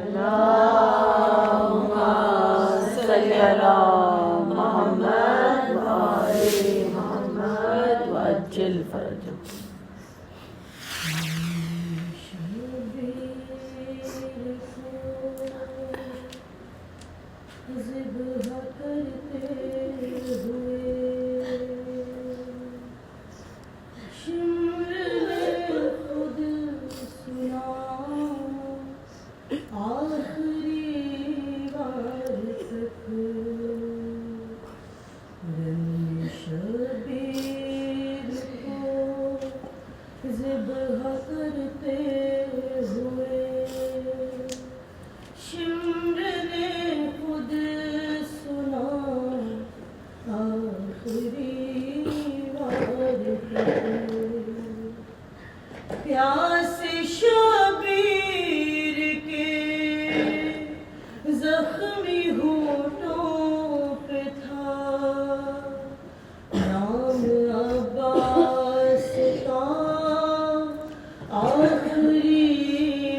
अल्लाहुम्मा सल्ली अला मुहम्मद व आले मुहम्मद वअज्जिल फरजहु। प्यास शबीर के जख्मी होठों पे था, नाम अब्बास का आखिरी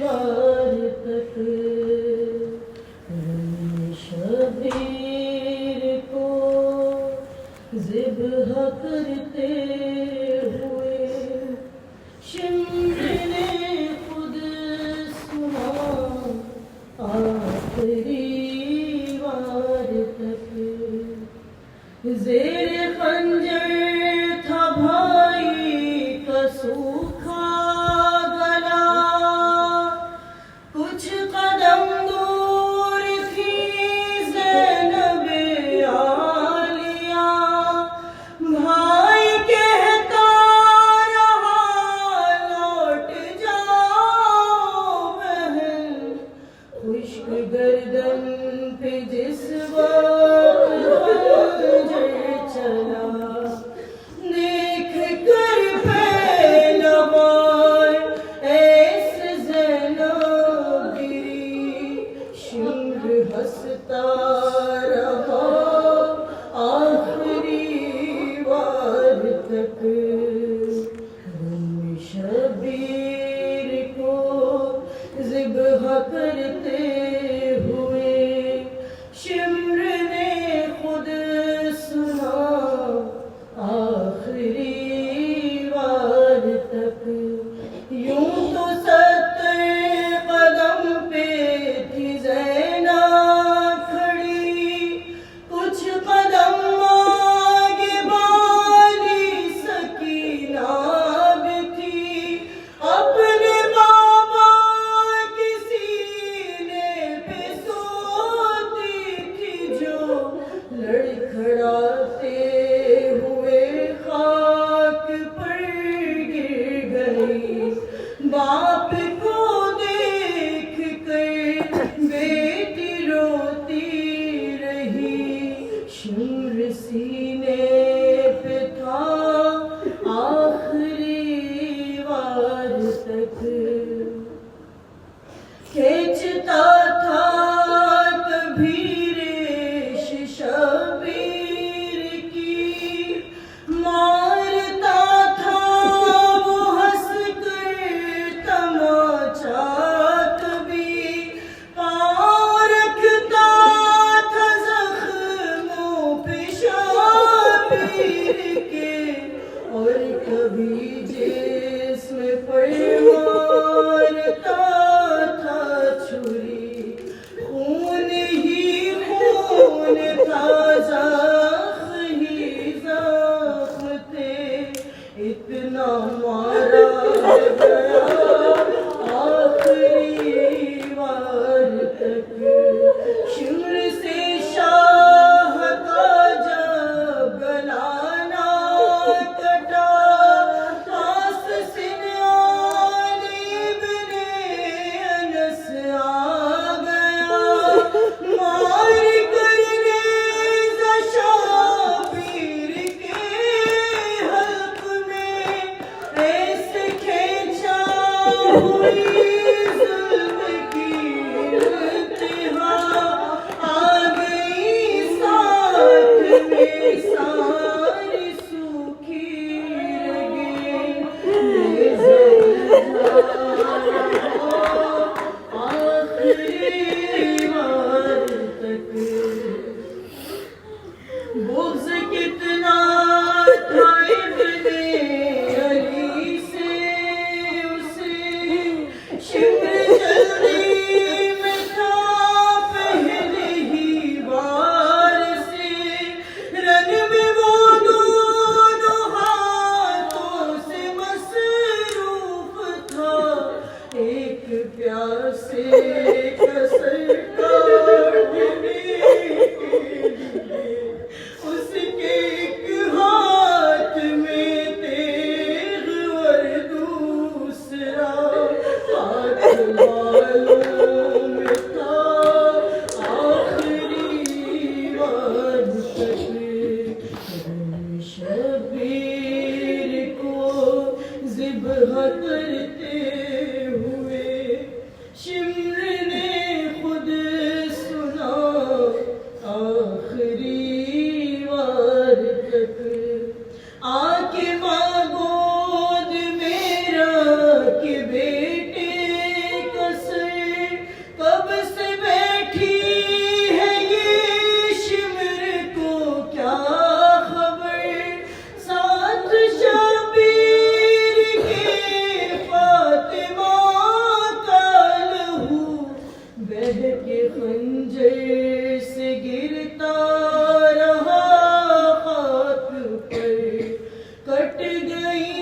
बार तक। शबीर को ज़िब्ह करते हुए शिम्र ने खुद सुना आखिरी बार तक। ज़ेर खंजर था भाई का सूखा गला, कुछ कदम दूर थी ज़ैनब आलिया। भाई कहता रहा लौट जाओ बहन, खुश्क गर्दन पे जिस वक्त खंजर चला, देख कर पैलवान ऐसे ज़ैनब गिरी। शिम्र हंसता रहा आखिरी बार तक। शबीर को ज़िब्ह करते हुए शिम्र ने खुद सुना आखिरी बार तक। यूं तो 70 कदम पे थी ज़ैनब खड़ी, कुछ कदम आगे वाली सकीना भी थी। अपने बाबा की सीने कसर काटने के लिए उसके एक हाथ में तेग और दूसरा हाथ बालों में था आखिरी वार तक। शबीर को ज़िब्ह करते हुए शिम्र ने खुद सुना आखिरी वार तक। आके माँ गोद मेरा के बेटे कसर कब से बैठी है ये शिम्र को क्या खबर। साथ शबीर के फातिमा का लहू बह के खंजर से गिरता रहा खाक पर। कट गई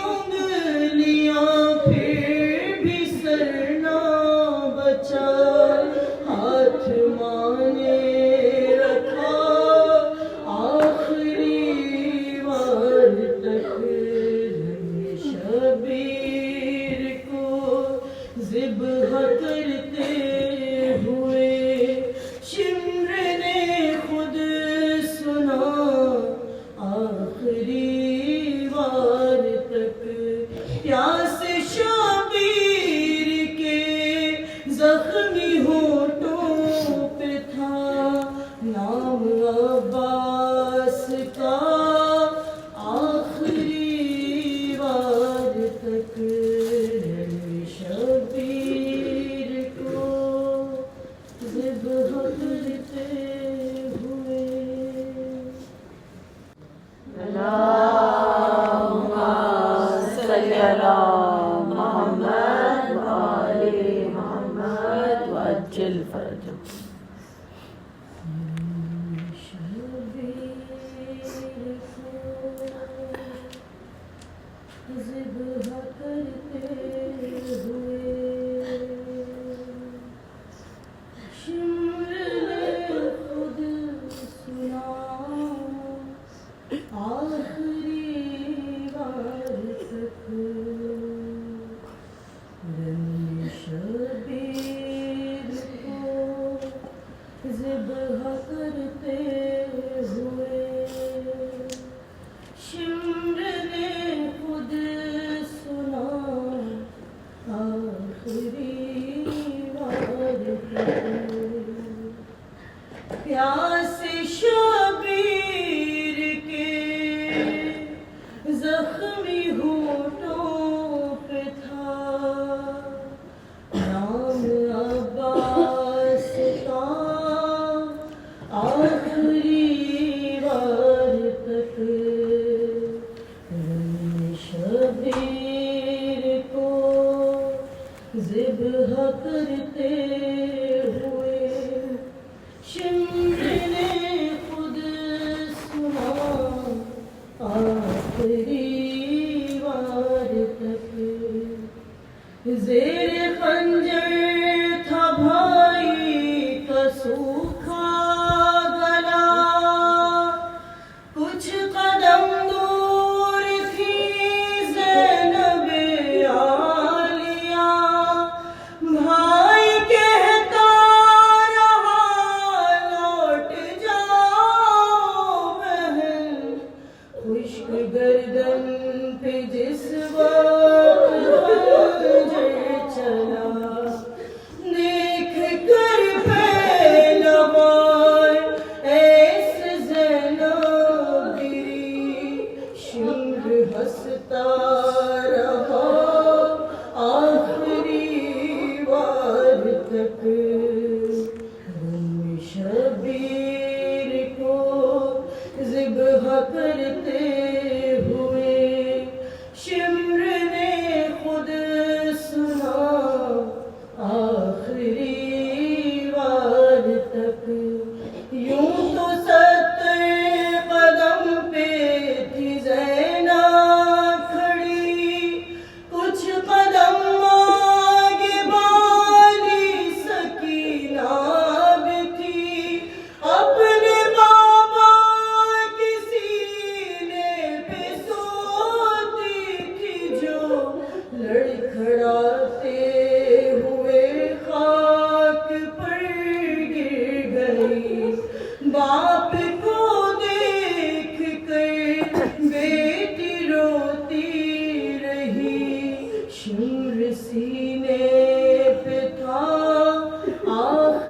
उंगलियां फिर भी सर ना बचा। हाथ माने रखा आखिरी वार तक। शबीर को ज़िब्ह करते हुए शिम्र ने खुद सुना आखिरी वार तक। प्यास शबीर के जख्मी होठों पे था नाम अब्बास का आखिरी वार तक। शबीर को ज़िब्ह करते हुए अल्लाहुम्मा सल्ली अला मुहम्मद व आले मुहम्मद व अज्जिल फरजहु। ज़िब्ह करते हुए शिम्र ने खुद सुना आखिरी वार तक। शबीर को ज़िब्ह करते हुए शिम्र ने खुद सुना आखिरी वार तक। प्यार